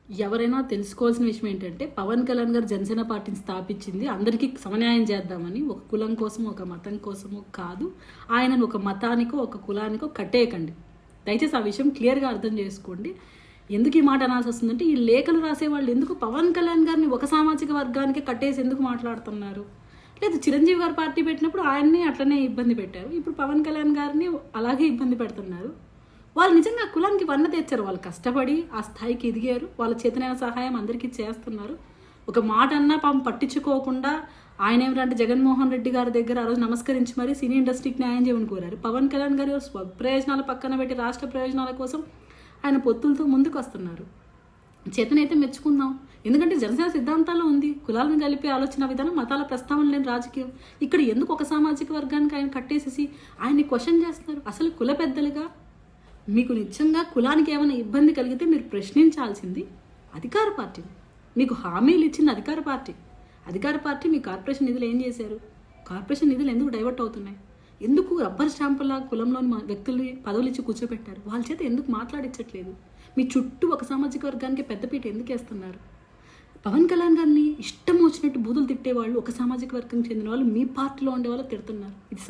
ఎవరైనా తెలుసుకోవాల్సిన విషయం ఏంటంటే పవన్ కళ్యాణ్ గారు జనసేన పార్టీని స్థాపించింది అందరికీ సమన్యాయం చేద్దామని, ఒక కులం కోసం ఒక మతం కోసమో కాదు. ఆయనను ఒక మతానికో ఒక కులానికో కట్టేయకండి. దయచేసి ఆ విషయం క్లియర్గా అర్థం చేసుకోండి. ఎందుకు ఈ మాట అనాల్సి వస్తుందంటే, ఈ లేఖలు రాసేవాళ్ళు ఎందుకు పవన్ కళ్యాణ్ గారిని ఒక సామాజిక వర్గానికి కట్టేసి ఎందుకు మాట్లాడుతున్నారు? లేదు, చిరంజీవి గారు పార్టీ పెట్టినప్పుడు ఆయన్ని అట్లనే ఇబ్బంది పెట్టారు, ఇప్పుడు పవన్ కళ్యాణ్ గారిని అలాగే ఇబ్బంది పెడుతున్నారు. వాళ్ళు నిజంగా కులానికి వన్న తెచ్చారు, వాళ్ళు కష్టపడి ఆ స్థాయికి ఎదిగారు, వాళ్ళ చేతనైన సహాయం అందరికీ చేస్తున్నారు. ఒక మాట అన్నా పాపం పట్టించుకోకుండా ఆయన ఏమిటంటే జగన్మోహన్ రెడ్డి గారి దగ్గర ఆ రోజు నమస్కరించి మరి సినీ ఇండస్ట్రీకి న్యాయం చేయమని కోరారు. పవన్ కళ్యాణ్ గారు ప్రయోజనాల పక్కన పెట్టి రాష్ట్ర ప్రయోజనాల కోసం ఆయన పొత్తులతో ముందుకు వస్తున్నారు. చేతనైతే మెచ్చుకుందాం. ఎందుకంటే జనసేన సిద్ధాంతాల్లో ఉంది కులాలను కలిపే ఆలోచన విధానం, మతాల ప్రస్తావన లేని రాజకీయం. ఇక్కడ ఎందుకు ఒక సామాజిక వర్గానికి ఆయన కట్టేసేసి ఆయన్ని క్వశ్చన్ చేస్తున్నారు? అసలు కుల పెద్దలుగా మీకు నిజంగా కులానికి ఏమైనా ఇబ్బంది కలిగితే మీరు ప్రశ్నించాల్సింది అధికార పార్టీని. మీకు హామీలు ఇచ్చింది అధికార పార్టీ. అధికార పార్టీ మీ కార్పొరేషన్ నిధులు ఏం చేశారు? కార్పొరేషన్ నిధులు ఎందుకు డైవర్ట్ అవుతున్నాయి? ఎందుకు రబ్బర్ స్టాంపులా కులంలోని వ్యక్తుల్ని పదవులు ఇచ్చి కూర్చోబెట్టారు? వాళ్ళ చేత ఎందుకు మాట్లాడించట్లేదు? మీ చుట్టూ ఒక సామాజిక వర్గానికి పెద్దపీట ఎందుకు వేస్తున్నారు? పవన్ కళ్యాణ్ గారిని ఇష్టం వచ్చినట్టు బూతులు తిట్టేవాళ్ళు ఒక సామాజిక వర్గం చెందిన వాళ్ళు మీ పార్టీలో ఉండేవాళ్ళు తిడుతున్నారు. ఇది